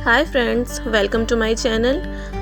Hi friends, welcome to my channel.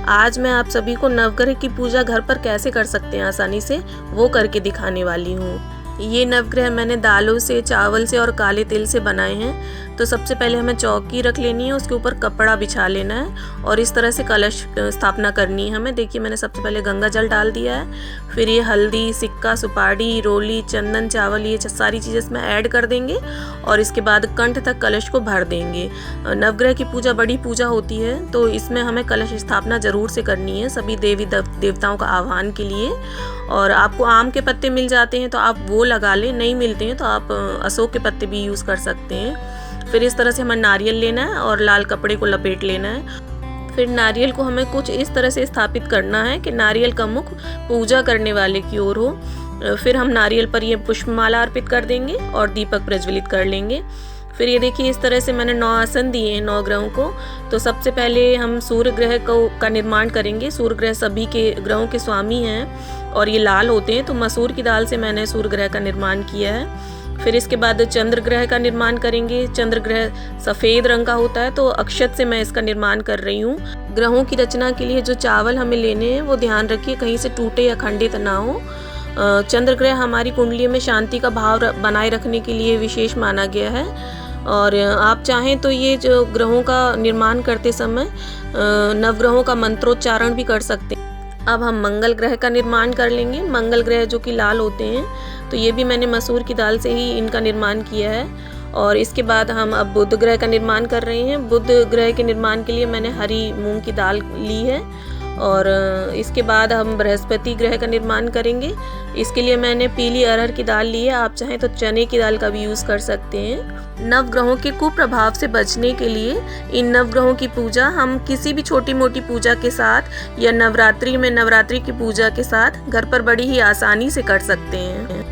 आज मैं आप सभी को नवग्रह की पूजा घर पर कैसे कर सकते हैं आसानी से वो करके दिखाने वाली हूँ। ये नवग्रह मैंने दालों से, चावल से और काले तिल से बनाए हैं। तो सबसे पहले हमें चौकी रख लेनी है, उसके ऊपर कपड़ा बिछा लेना है और इस तरह से कलश स्थापना करनी है हमें। देखिए मैंने सबसे पहले गंगा जल डाल दिया है, फिर ये हल्दी, सिक्का, सुपारी, रोली, चंदन, चावल, ये सारी चीज़ें इसमें ऐड कर देंगे और इसके बाद कंठ तक कलश को भर देंगे। नवग्रह की पूजा बड़ी पूजा होती है, तो इसमें हमें कलश स्थापना ज़रूर से करनी है सभी देवी देवताओं का आह्वान के लिए। और आपको आम के पत्ते मिल जाते हैं तो आप वो लगा लें, नहीं मिलते हैं तो आप अशोक के पत्ते भी यूज़ कर सकते हैं। फिर इस तरह से हमें नारियल लेना है और लाल कपड़े को लपेट लेना है। फिर नारियल को हमें कुछ इस तरह से स्थापित करना है कि नारियल का मुख पूजा करने वाले की ओर हो। फिर हम नारियल पर ये पुष्पमाला अर्पित कर देंगे और दीपक प्रज्वलित कर लेंगे। फिर ये देखिए इस तरह से मैंने 9 आसन दिए हैं 9 ग्रहों को। तो सबसे पहले हम सूर्य ग्रह का निर्माण करेंगे। सूर्य ग्रह सभी के ग्रहों के स्वामी हैं और ये लाल होते हैं, तो मसूर की दाल से मैंने सूर्य ग्रह का निर्माण किया है। फिर इसके बाद चंद्र ग्रह का निर्माण करेंगे। चंद्र ग्रह सफ़ेद रंग का होता है, तो अक्षत से मैं इसका निर्माण कर रही हूँ। ग्रहों की रचना के लिए जो चावल हमें लेने हैं वो ध्यान रखिए कहीं से टूटे या खंडित ना हो। चंद्र ग्रह हमारी कुंडली में शांति का भाव बनाए रखने के लिए विशेष माना गया है। और आप चाहें तो ये जो ग्रहों का निर्माण करते समय नवग्रहों का मंत्रोच्चारण भी कर सकते हैं। अब हम मंगल ग्रह का निर्माण कर लेंगे। मंगल ग्रह जो कि लाल होते हैं, तो ये भी मैंने मसूर की दाल से ही इनका निर्माण किया है। और इसके बाद हम अब बुध ग्रह का निर्माण कर रहे हैं। बुध ग्रह के निर्माण के लिए मैंने हरी मूंग की दाल ली है। और इसके बाद हम बृहस्पति ग्रह का निर्माण करेंगे। इसके लिए मैंने पीली अरहर की दाल ली है, आप चाहें तो चने की दाल का भी यूज़ कर सकते हैं। नवग्रहों के कुप्रभाव से बचने के लिए इन नवग्रहों की पूजा हम किसी भी छोटी मोटी पूजा के साथ या नवरात्रि में नवरात्रि की पूजा के साथ घर पर बड़ी ही आसानी से कर सकते हैं।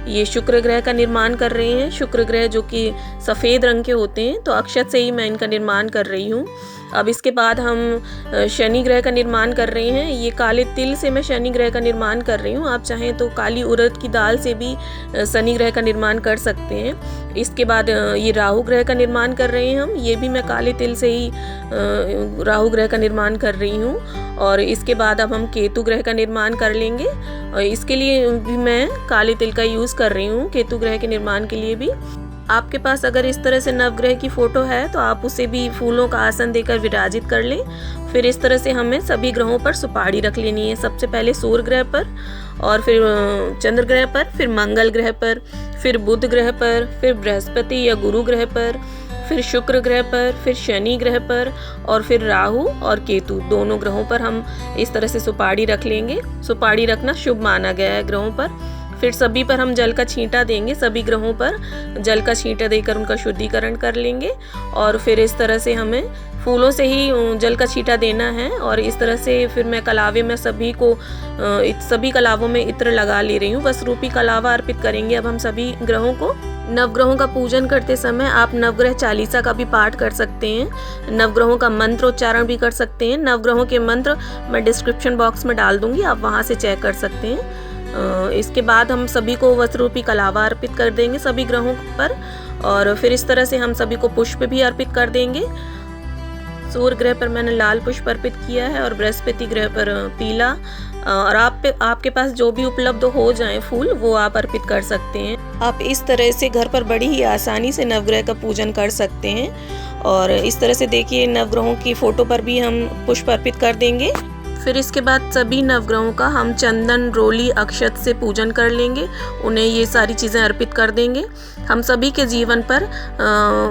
ये शुक्र ग्रह का निर्माण कर रहे हैं। शुक्र ग्रह जो कि सफ़ेद रंग के होते हैं, तो अक्षत से ही मैं इनका निर्माण कर रही हूँ। अब इसके बाद हम शनि ग्रह का निर्माण कर रहे हैं। ये काले तिल से मैं शनि ग्रह का निर्माण कर रही हूँ। आप चाहें तो काली उड़द की दाल से भी शनि ग्रह का निर्माण कर सकते हैं। इसके बाद ये राहु ग्रह का निर्माण कर रहे हैं हम। ये भी मैं काले तिल से ही राहु ग्रह का निर्माण कर रही हूँ। और इसके बाद अब हम केतु ग्रह का निर्माण कर लेंगे और इसके लिए भी मैं काले तिल का यूज़ कर रही हूँ। केतु ग्रह के निर्माण के लिए भी आपके पास अगर इस तरह से नवग्रह की फ़ोटो है तो आप उसे भी फूलों का आसन देकर विराजित कर लें। फिर इस तरह से हमें सभी ग्रहों पर सुपारी रख लेनी है। सबसे पहले सूर्य ग्रह पर, और फिर चंद्र ग्रह पर, फिर मंगल ग्रह पर, फिर बुध ग्रह पर, फिर बृहस्पति या गुरु ग्रह पर, फिर शुक्र ग्रह पर, फिर शनि ग्रह पर और फिर राहु और केतु, दोनों ग्रहों पर हम इस तरह से सुपारी रख लेंगे। सुपारी रखना शुभ माना गया है ग्रहों पर। फिर सभी पर हम जल का छींटा देंगे। सभी ग्रहों पर जल का छींटा देकर उनका शुद्धिकरण कर लेंगे। और फिर इस तरह से हमें फूलों से ही जल का छींटा देना है। और इस तरह से फिर मैं कलावे में सभी कलावों में इत्र लगा ले रही हूँ। वस रूपी कलावा अर्पित करेंगे अब हम सभी ग्रहों को। नवग्रहों का पूजन करते समय आप नवग्रह चालीसा का भी पाठ कर सकते हैं। नवग्रहों का मंत्रोच्चारण भी कर सकते हैं। नवग्रहों के मंत्र मैं डिस्क्रिप्शन बॉक्स में डाल दूंगी, आप वहाँ से चेक कर सकते हैं। इसके बाद हम सभी को वस्त्रूपी कलावा अर्पित कर देंगे सभी ग्रहों पर। और फिर इस तरह से हम सभी को पुष्प भी अर्पित कर देंगे। सूर्य ग्रह पर मैंने लाल पुष्प अर्पित किया है और बृहस्पति ग्रह पर पीला। और आपके पास जो भी उपलब्ध हो जाए फूल वो आप अर्पित कर सकते हैं। आप इस तरह से घर पर बड़ी ही आसानी से नवग्रह का पूजन कर सकते हैं। और इस तरह से देखिए नवग्रहों की फ़ोटो पर भी हम पुष्प अर्पित कर देंगे। फिर इसके बाद सभी नवग्रहों का हम चंदन, रोली, अक्षत से पूजन कर लेंगे। उन्हें ये सारी चीज़ें अर्पित कर देंगे। हम सभी के जीवन पर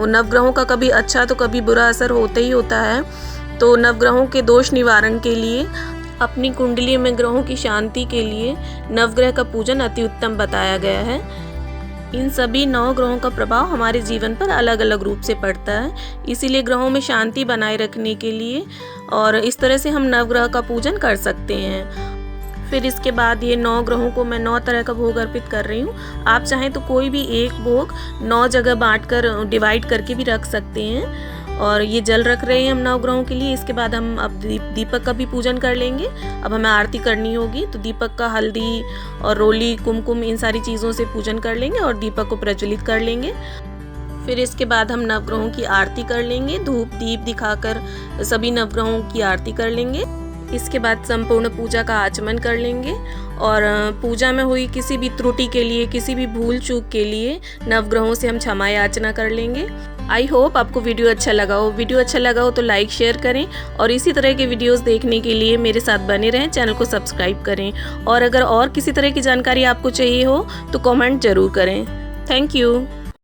नवग्रहों का कभी अच्छा तो कभी बुरा असर होता ही होता है। तो नवग्रहों के दोष निवारण के लिए, अपनी कुंडली में ग्रहों की शांति के लिए नवग्रह का पूजन अति उत्तम बताया गया है। इन सभी 9 ग्रहों का प्रभाव हमारे जीवन पर अलग अलग रूप से पड़ता है, इसीलिए ग्रहों में शांति बनाए रखने के लिए और इस तरह से हम नवग्रह का पूजन कर सकते हैं। फिर इसके बाद ये 9 ग्रहों को मैं 9 तरह का भोग अर्पित कर रही हूँ। आप चाहें तो कोई भी एक भोग 9 जगह बांटकर डिवाइड करके भी रख सकते हैं। और ये जल रख रहे हैं हम 9 ग्रहों के लिए। इसके बाद हम अब दीपक का भी पूजन कर लेंगे। अब हमें आरती करनी होगी, तो दीपक का हल्दी और रोली, कुमकुम, इन सारी चीज़ों से पूजन कर लेंगे और दीपक को प्रज्वलित कर लेंगे। फिर इसके बाद हम नवग्रहों की आरती कर लेंगे। धूप दीप दिखाकर सभी नवग्रहों की आरती कर लेंगे। इसके बाद संपूर्ण पूजा का आचमन कर लेंगे और पूजा में हुई किसी भी त्रुटि के लिए, किसी भी भूल चूक के लिए नवग्रहों से हम क्षमा याचना कर लेंगे। आई होप आपको वीडियो अच्छा लगा हो। वीडियो अच्छा लगा हो तो लाइक शेयर करें और इसी तरह के वीडियोस देखने के लिए मेरे साथ बने रहें। चैनल को सब्सक्राइब करें और अगर और किसी तरह की जानकारी आपको चाहिए हो तो कमेंट ज़रूर करें। Thank you.